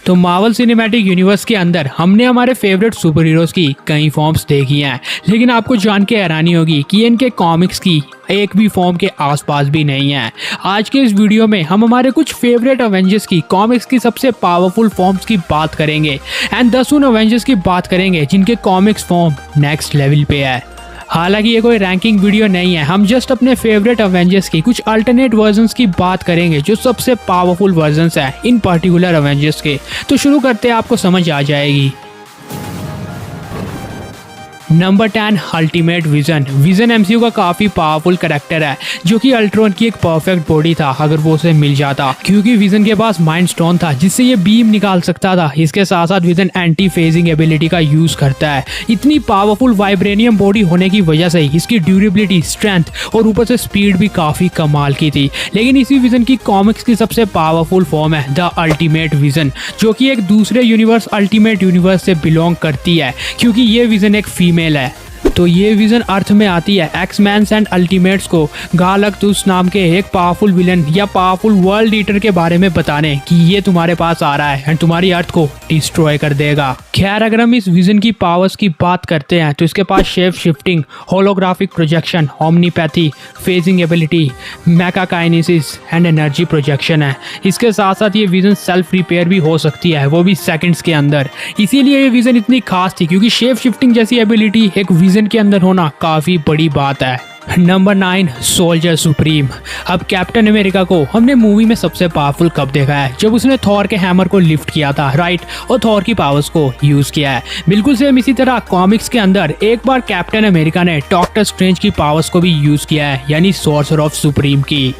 तो Marvel cinematic universe के अंदर हमने हमारे फेवरेट सुपर हीरोज की कई फॉर्म्स देखी हैं, लेकिन आपको जान के हैरानी होगी कि इनके कॉमिक्स की एक भी फॉर्म के आसपास भी नहीं है। आज के इस वीडियो में हम हमारे कुछ फेवरेट अवेंजर्स की कॉमिक्स की सबसे पावरफुल फॉर्म्स की बात करेंगे एंड 10 उन अवेंजर्स की बात करेंगे जिनके कॉमिक्स फॉर्म नेक्स्ट लेवल पे है। हालांकि ये कोई रैंकिंग वीडियो नहीं है, हम जस्ट अपने फेवरेट अवेंजर्स की कुछ अल्टरनेट वर्जन्स की बात करेंगे जो सबसे पावरफुल वर्जन्स हैं इन पर्टिकुलर अवेंजर्स के। तो शुरू करते हैं, आपको समझ आ जाएगी। Number 10 ultimate vision. Vision MCU का काफी पावरफुल कैरेक्टर है जो कि अल्ट्रॉन की एक परफेक्ट बॉडी था अगर वो उसे मिल जाता, क्योंकि विजन के पास माइंड स्टोन था जिससे ये बीम निकाल सकता था। इसके साथ साथ विजन एंटी फेजिंग एबिलिटी का यूज करता है। इतनी पावरफुल वाइब्रेनियम बॉडी होने की वजह से इसकी ड्यूरेबिलिटी, स्ट्रेंथ और ऊपर से स्पीड भी काफी कमाल की थी। लेकिन इसी विजन की कॉमिक्स की सबसे पावरफुल फॉर्म है द अल्टीमेट विजन, जो कि एक दूसरे यूनिवर्स अल्टीमेट यूनिवर्स से बिलोंग करती है, क्योंकि ये विजन एक फीमेल है। तो ये विजन अर्थ में आती है एक्समैन्स एंड अल्टीमेट्स को गालक्टूस नाम के एक पावरफुल विलन या पावरफुल वर्ल्ड ईटर के बारे में बताने कि ये तुम्हारे पास आ रहा है एंड तुम्हारी अर्थ को डिस्ट्रॉय कर देगा। खैर, अगर हम इस विजन की पावर्स की बात करते हैं तो इसके पास shape shifting, holographic projection, omnipathy, phasing ability, mechakinesis and energy projection है। इसके साथ साथ ये विजन सेल्फ रिपेयर भी हो सकती है, वो भी सेकंड्स के अंदर। इसीलिए ये विजन इतनी खास थी, क्योंकि शेप शिफ्टिंग जैसी एबिलिटी एक विजन के अंदर होना काफी बड़ी बात है। Number 9 soldier supreme. अब कैप्टन अमेरिका को हमने मूवी में सबसे पावरफुल कब देखा है? जब उसने थॉर के हैमर को लिफ्ट किया था, राइट, और थॉर की पावर्स को यूज किया है। बिल्कुल सेम इसी तरह कॉमिक्स के अंदर एक बार कैप्टन अमेरिका ने डॉक्टर स्ट्रेंज की पावर्स को भी यूज किया है, यानी सोर्सर ऑफ सुप्रीम की।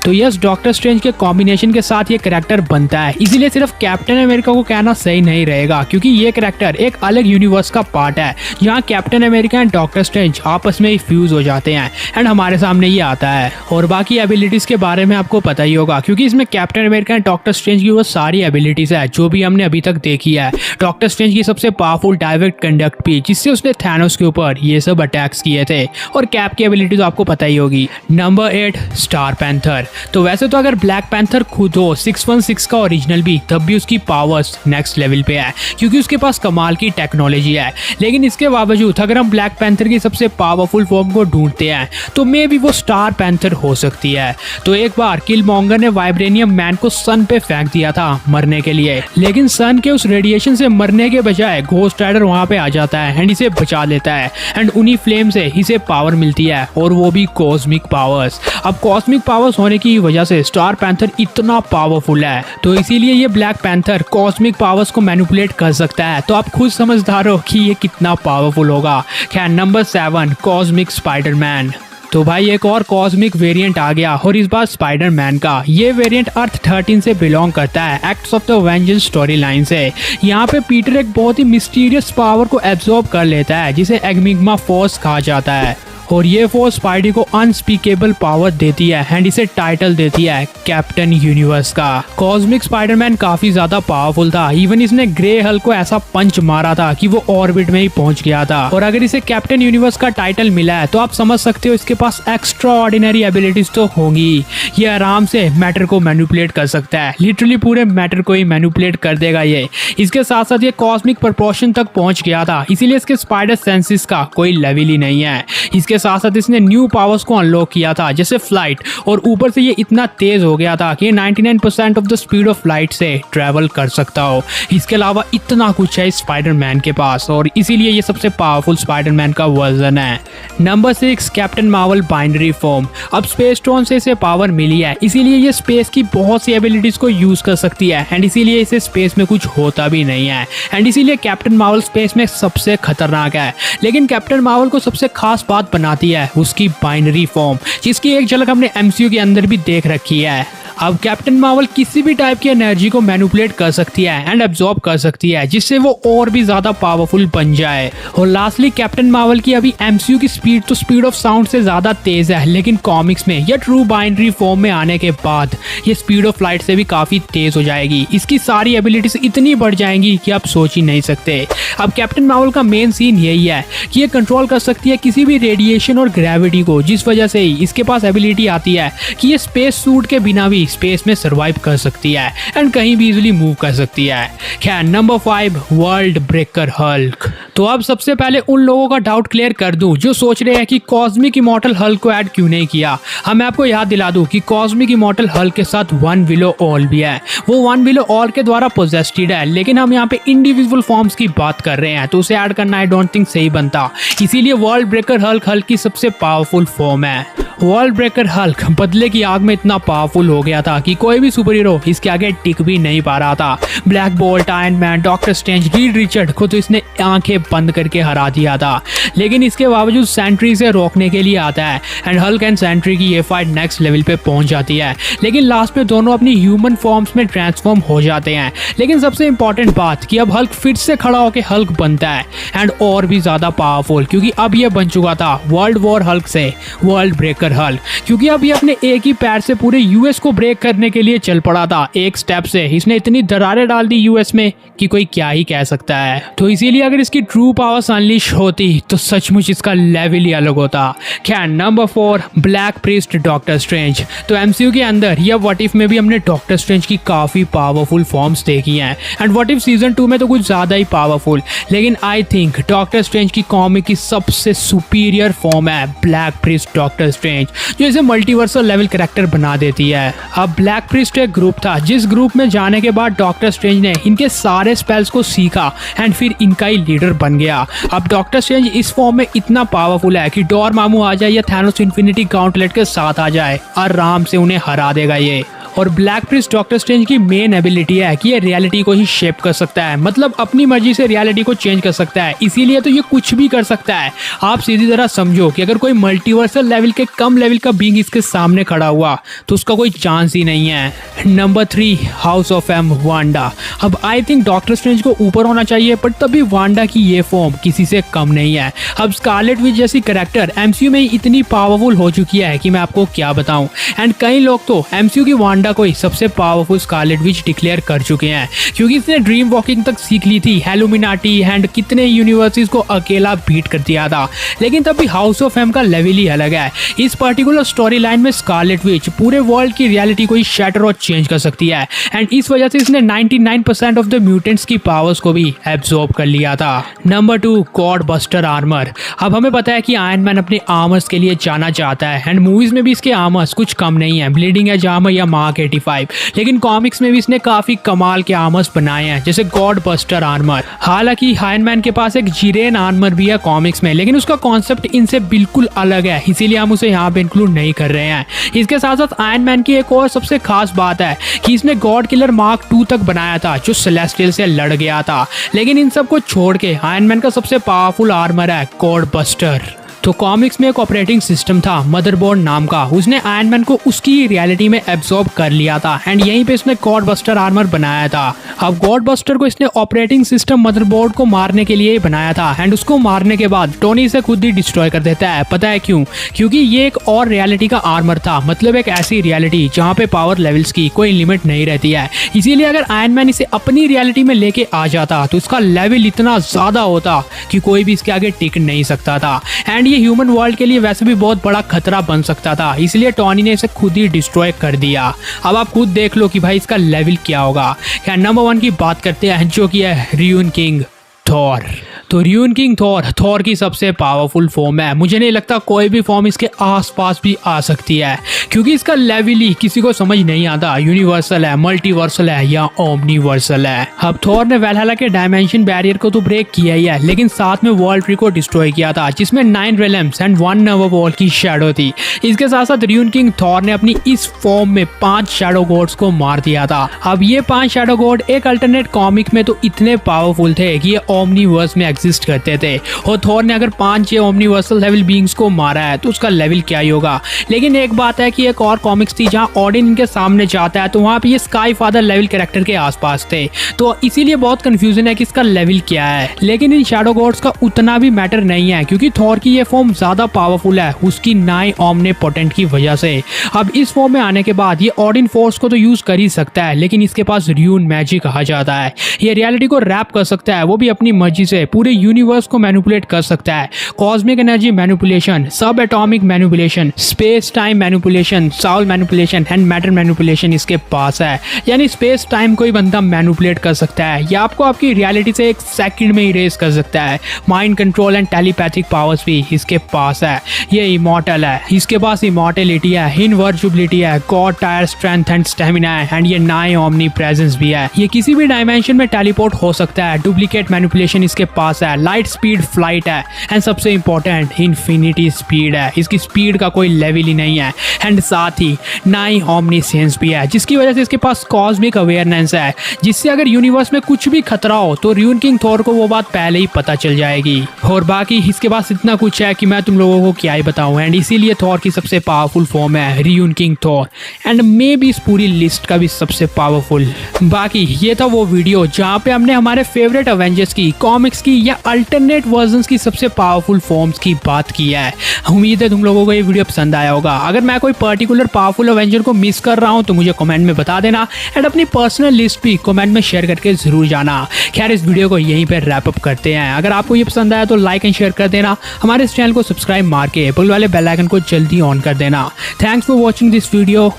तो यस, डॉक्टर स्ट्रेंज के कॉम्बिनेशन के साथ ये कैरेक्टर बनता है। इसीलिए सिर्फ कैप्टन अमेरिका को कहना सही नहीं रहेगा, क्योंकि ये कैरेक्टर एक अलग यूनिवर्स का पार्ट है जहाँ captain America and doctor strange आपस में ही फ्यूज हो जाते हैं एंड हमारे सामने ये आता है। और बाकी एबिलिटीज के बारे में आपको पता ही होगा, क्योंकि इसमें captain America and doctor strange की वो सारी एबिलिटीज है जो भी हमने अभी तक देखी है। डॉक्टर स्ट्रेंज की सबसे पावरफुल डायरेक्ट कंडक्ट भी, जिससे उसने थैनोस के ऊपर ये सब अटैक्स किए थे। और कैप की एबिलिटी तो आपको पता ही होगी। Number 8 star panther. तो वैसे तो अगर ब्लैक पैंथर खुद हो 616 का ओरिजिनल भी, तब भी उसकी पावर्स नेक्स्ट लेवल पे है, क्योंकि उसके पास कमाल की टेक्नोलॉजी है। लेकिन इसके बावजूद अगर हम ब्लैक पैंथर की सबसे पावरफुल फॉर्म को ढूंढते हैं तो मे भी वो स्टार पैंथर हो सकती है। तो एक बार किलमॉन्गर ने वाइब्रेनियम मैन को सन पे फेंक दिया था मरने के लिए, लेकिन सन के उस रेडिएशन से मरने के बजाय घोस्ट राइडर वहां पे आ जाता है एंड इसे बचा लेता है एंड उन्हीं फ्लेम से इसे पावर मिलती है, और वो भी कॉस्मिक पावर्स। अब कॉस्मिक पावर्स होने की वजह से स्टार पैंथर इतना पावरफुल है, तो इसीलिए ये ब्लैक पैंथर कॉस्मिक पावर्स को मैनिपुलेट कर सकता है। तो आप खुद समझदार हो कि ये कितना पावरफुल होगा। खैर, नंबर 7 कॉस्मिक स्पाइडरमैन। तो भाई एक और कॉस्मिक वेरिएंट आ गया, और इस बार स्पाइडरमैन का। ये वेरिएंट अर्थ 13 से बिलोंग करता है, acts of the vengeance story line से। यहाँ पे पीटर एक बहुत ही मिस्टीरियस पावर को एब्जॉर्ब कर लेता है जिसे एग्मिग्मा फोर्स कहा जाता है, और ये फोर्स स्पाइडी को अनस्पीकेबल पावर देती है एंड इसे टाइटल देती है कैप्टन यूनिवर्स का। कॉस्मिक स्पाइडरमैन काफी ज्यादा पावरफुल था, इवन इसने ग्रे हल्क को ऐसा पंच मारा था कि वो ऑर्बिट में ही पहुंच गया था। और अगर इसे कैप्टन यूनिवर्स का टाइटल मिला है तो आप समझ सकते हो इसके पास एक्स्ट्रा ऑर्डिनरी एबिलिटीज तो होंगी। ये आराम से मैटर को मैनिपुलेट कर सकता है, लिटरली पूरे मैटर को ही मैनिपुलेट कर देगा ये। इसके साथ साथ ये कॉस्मिक प्रोपोर्शन तक पहुंच गया था, इसीलिए इसके स्पाइडर सेंसेस का कोई लेवल ही नहीं है। इसके साथ साथ इसने न्यू पावर्स को अनलॉक किया था, जैसे फ्लाइट, और ऊपर से ये इतना तेज हो गया था कि 99% of the speed of light से ट्रैवल कर सकता हो। इसके अलावा इतना कुछ है स्पाइडरमैन के पास, और इसीलिए ये सबसे पावरफुल स्पाइडरमैन का वर्जन है। Number 6 captain Marvel binary form. अब स्पेस स्टोन से इसे पावर मिली है, इसीलिए ये स्पेस की बहुत सी एबिलिटीज को यूज कर सकती है एंड इसीलिए इसे स्पेस में कुछ होता भी नहीं है एंड इसीलिए कैप्टन मार्वल स्पेस में सबसे खतरनाक है। लेकिन कैप्टन मार्वल को सबसे खास बात बनाती है उसकी बाइनरी फॉर्म, जिसकी एक झलक हमने एमसीयू के अंदर भी देख रखी है। अब कैप्टन मार्वल किसी भी टाइप की एनर्जी को मैनिपुलेट कर सकती है एंड एब्जॉर्ब कर सकती है, जिससे वो और भी ज्यादा पावरफुल बन जाए। और लास्टली कैप्टन मार्वल की अभी एमसीयू की स्पीड तो स्पीड ऑफ साउंड से ज्यादा तेज है, लेकिन कॉमिक्स में या ट्रू बाइनरी फॉर्म में आने के बाद ये स्पीड ऑफ लाइट से भी काफी तेज हो जाएगी। इसकी सारी एबिलिटीज इतनी बढ़ जाएंगी कि आप सोच ही नहीं सकते। अब कैप्टन मार्वल का मेन सीन यही है कि ये कंट्रोल कर सकती है किसी भी रेडिएशन और ग्रेविटी को, जिस वजह से ही इसके पास एबिलिटी आती है कि ये स्पेस सूट के बिना भी स्पेस में सर्वाइव कर सकती है एंड कहीं भी इजिली मूव कर सकती है। खैर नंबर 5 वर्ल्ड ब्रेकर हल्क। तो अब सबसे पहले उन लोगों का डाउट क्लियर कर दूं जो सोच रहे हैं कि कॉस्मिक इमॉर्टल हल्क को ऐड क्यों नहीं किया। मैं आपको याद दिला दूं कि कॉस्मिक इमॉर्टल हल्क के साथ वन विलो ऑल भी है। वो वन विलो ऑल के द्वारा पोजेस्टेड है, लेकिन हम यहाँ पे इंडिविजुअल फॉर्म्स की बात कर रहे हैं, तो उसे ऐड करना आई डोंट थिंक सही बनता। इसीलिए वर्ल्ड ब्रेकर हल्क की सबसे पावरफुल फॉर्म है। वर्ल्ड ब्रेकर हल्क बदले की आग में इतना पावरफुल हो गया था कि कोई भी सुपर हीरो इसके आगे टिक भी नहीं पा रहा था। Black bolt, iron man, doctor strange, read Richard को तो इसने आंखें बंद करके हरा दिया था, लेकिन इसके बावजूद सेंट्री से रोकने के लिए आता है एंड हल्क एंड सेंट्री की ये फाइट नेक्स्ट लेवल पे पहुंच जाती है। लेकिन लास्ट में दोनों अपनी ह्यूमन फॉर्म्स में ट्रांसफॉर्म हो जाते हैं। लेकिन सबसे इंपॉर्टेंट बात कि अब हल्क फिर से खड़ा होकर हल्क बनता है एंड और भी ज्यादा पावरफुल, क्योंकि अब ये बन चुका था वर्ल्ड वॉर हल्क से वर्ल्ड ब्रेकर हल्क, क्योंकि अब ये अपने एक ही पैर से पूरे यूएस को ब्रेक करने के लिए चल पड़ा था। एक स्टेप से इसने इतनी दरारें डाल दी यूएस में कि कोई क्या ही कह सकता है। तो इसीलिए अगर इसकी ट्रू पावर्स अनलीश होती तो सचमुच इसका लेवल ही अलग होता। खैर number 4 black priest doctor strange. तो एमसीयू के अंदर या व्हाट इफ में भी हमने डॉक्टर स्ट्रेंज की काफी पावरफुल फॉर्म्स देखी हैं एंड व्हाट इफ सीजन 2 में तो कुछ ज्यादा ही पावरफुल, लेकिन आई थिंक डॉक्टर स्ट्रेंज की कॉमिक की सबसे सुपीरियर फॉर्म है ब्लैक प्रीस्ट डॉक्टर स्ट्रेंज, जो इसे मल्टीवर्सल लेवल कैरेक्टर बना देती है। अब ब्लैक प्रीस्ट एक ग्रुप था जिस ग्रुप में जाने के बाद डॉक्टर स्ट्रेंज ने इनके सारे स्पेल्स को सीखा एंड फिर इनका ही लीडर बन गया। अब डॉक्टर स्ट्रेंज इस फॉर्म में इतना पावरफुल है कि डोर मामू आ जाए या थैनोस इन्फिनिटी गाउंटलेट के साथ आ जाए, आराम से उन्हें हरा देगा ये। और ब्लैक प्रीस्ट डॉक्टर स्ट्रेंज की मेन एबिलिटी है कि ये रियलिटी को ही शेप कर सकता है, मतलब अपनी मर्जी से रियलिटी को चेंज कर सकता है। इसीलिए तो ये कुछ भी कर सकता है। आप सीधी तरह समझो कि अगर कोई मल्टीवर्सल लेवल के कम लेवल का बीइंग इसके सामने खड़ा हुआ तो उसका कोई चांस ही नहीं है। Number 3 house of M Wanda. अब आई थिंक डॉक्टर स्ट्रेंज को ऊपर होना चाहिए, बट तभी वांडा की ये फॉर्म किसी से कम नहीं है। अब स्कारलेट विच जैसी कैरेक्टर एमसीयू में इतनी पावरफुल हो चुकी है कि मैं आपको क्या बताऊं, एंड कई लोग तो एमसीयू की वांडा को ही सबसे पावरफुल स्कारलेट विच डिक्लेयर कर चुके हैं, क्योंकि इसने ड्रीम वॉकिंग तक सीख ली थी, हेलुमिनाटी एंड कितने यूनिवर्सिटीज को अकेला बीट कर दिया था। लेकिन तब भी हाउस ऑफ एम का लेवल ही अलग है। इस पर्टिकुलर स्टोरी लाइन में स्कारलेट विच पूरे वर्ल्ड की रियलिटी को ही शैटर और चेंज कर सकती है एंड इस वजह से इसने 99% ऑफ द म्यूटेंट्स की पावर्स को भी एब्जॉर्ब कर लिया था। Number 2 God buster armour. अब हमें पता है कि आयरन मैन अपने आर्मर्स के लिए जाना चाहता है एंड मूवीज में भी इसके आर्मर्स कुछ कम नहीं है, ब्लीडिंग एज आर्मर या मार्क 85, लेकिन कॉमिक्स में भी इसने काफी कमाल के आर्मर्स बनाए हैं, जैसे गॉड बस्टर आर्मर। हालांकि आयरन मैन के पास एक जीरेन आर्मर भी है कॉमिक्स में, लेकिन उसका कॉन्सेप्ट इनसे बिल्कुल अलग है, इसीलिए हम उसे यहाँ पे इंक्लूड नहीं कर रहे हैं। इसके साथ साथ आयरन मैन की एक और सबसे खास बात है कि इसने गॉड किलर मार्क 2 तक बनाया था, जो सेलेस्टियल से लड़ गया था। लेकिन इन सब को छोड़ के आयरन मैन का सबसे पावरफुल आर्मर है गॉड बस्टर। तो कॉमिक्स में एक ऑपरेटिंग सिस्टम था मदरबोर्ड नाम का, उसने आयरन मैन को उसकी रियलिटी में एब्जॉर्ब कर लिया था एंड यहीं पे इसने गॉड बस्टर आर्मर बनाया था। अब गॉड बस्टर को इसने ऑपरेटिंग सिस्टम मदरबोर्ड को मारने के लिए ही बनाया था एंड उसको मारने के बाद टोनी इसे खुद ही डिस्ट्रॉय कर देता है। पता है क्यों? क्योंकि ये एक और रियलिटी का आर्मर था, मतलब एक ऐसी रियलिटी जहाँ पे पावर लेवल्स की कोई लिमिट नहीं रहती है। इसीलिए अगर आयरन मैन इसे अपनी रियलिटी में लेके आ जाता तो इसका लेवल इतना ज्यादा होता कि कोई भी इसके आगे टिक नहीं सकता था एंड ये ह्यूमन वर्ल्ड के लिए वैसे भी बहुत बड़ा खतरा बन सकता था। इसलिए टॉनी ने इसे खुद ही डिस्ट्रॉय कर दिया। अब आप खुद देख लो कि भाई इसका लेवल क्या होगा। क्या नंबर 1 की बात करते हैं, जो कि है र्यून किंग थॉर। तो र्यून किंग थॉर की सबसे पावरफुल फॉर्म है। मुझे नहीं लगता कोई भी फॉर्म इसके आसपास भी आ सकती है, क्योंकि इसका लेवल ही किसी को समझ नहीं आता, यूनिवर्सल है, मल्टीवर्सल है या ओमनीवर्सल है। अब थॉर ने वैल्हला के डायमेंशन बैरियर को तो ब्रेक किया ही है, लेकिन साथ में वर्ल्ड ट्री को डिस्ट्रॉय किया था, जिसमें 9 रेलम्स एंड 1 नवर वॉल की शैडो थी। इसके साथ साथ र्यून किंग थॉर ने अपनी इस फॉर्म में 5 शैडो गॉड्स को मार दिया था। अब ये 5 शैडो गॉड एक अल्टरनेट कॉमिक में तो इतने पावरफुल थे कि ये ओमनीवर्स में एग्जिस्ट करते थे, और थॉर ने अगर 5 ओमनीवर्सल लेवल बीइंग्स को मारा है तो उसका लेवल क्या ही होगा। लेकिन एक बात है कि एक और कॉमिक्स थी जहां ऑडिन इनके सामने जाता है, तो वहां पे ये स्काई फादर लेवल कैरेक्टर के आसपास थे, तो इसीलिए बहुत कंफ्यूजन है कि इसका लेवल क्या है। लेकिन इन शैडो गॉड्स का उतना भी मैटर नहीं है, क्योंकि थॉर की ये फॉर्म ज्यादा पावरफुल है उसकी 9 ओमनीपोटेंट की वजह से। अब इस फॉर्म में आने के बाद ये ऑडिन फोर्स को तो यूज कर ही सकता है, लेकिन इसके पास र्यून मैजिक कहा जाता है। ये रियलिटी को रैप कर सकता है, वो भी अपनी मर्जी से, पूरी पूरे यूनिवर्स को मैनिपुलेट कर सकता है। कॉस्मिक एनर्जी मैनिपुलेशन, सब atomic manipulation, space time manipulation, Saul manipulation and matter manipulation इसके पास है। यानी स्पेस टाइम कोई बंदा मैनिपुलेट कर सकता है या आपको आपकी रियलिटी से एक सेकंड में इरेज कर सकता है। Mind control and telepathic powers भी इसके पास है। ये इमॉर्टल है, इसके पास इमॉर्टेलिटी है, इनवर्चुबिलिटी है, God tyre strength and stamina है एंड ये नाई ओमनी प्रेजेंस भी है। ये किसी भी डायमेंशन में टेलीपोर्ट हो सकता है। डुप्लीकेट मैनिपुलेशन इसके पास है, लाइट स्पीड फ्लाइट है एंड सबसे इंपॉर्टेंट इन्फिनिटी स्पीड है। इसकी स्पीड का कोई लेवल ही नहीं है एंड साथ ही नाई ओमनीसेंस भी है, जिसकी वजह से इसके पास कॉस्मिक अवेयरनेस है, जिससे अगर यूनिवर्स में कुछ भी खतरा हो तो र्यून किंग थॉर को वो बात पहले ही पता चल जाएगी। और बाकी इसके पास इतना कुछ है कि मैं तुम लोगों को क्या ही बताऊं एंड इसीलिए थॉर की सबसे पावरफुल फॉर्म है ruin king Thor and may be इस पूरी लिस्ट का भी सबसे पावरफुल। बाकी ये था वो वीडियो जहाँ पे हमने हमारे फेवरेट अवेंजर्स की, कॉमिक्स की या अल्टरनेट वर्जन्स की सबसे पावरफुल फॉर्म्स की बात की है। उम्मीद है तुम लोगों को ये वीडियो पसंद आया होगा। अगर मैं कोई पर्टिकुलर पावरफुल अवेंजर को मिस कर रहा हूँ तो मुझे कमेंट में बता देना एंड अपनी पर्सनल लिस्ट भी कमेंट में शेयर करके जरूर जाना। खैर इस वीडियो को यहीं पर रैप अप करते हैं। अगर आपको ये पसंद आया तो लाइक एंड शेयर कर देना। हमारे इस चैनल को सब्सक्राइब मार के बगल वाले बेल आइकन को जल्दी ऑन कर देना। Thanks for watching this video.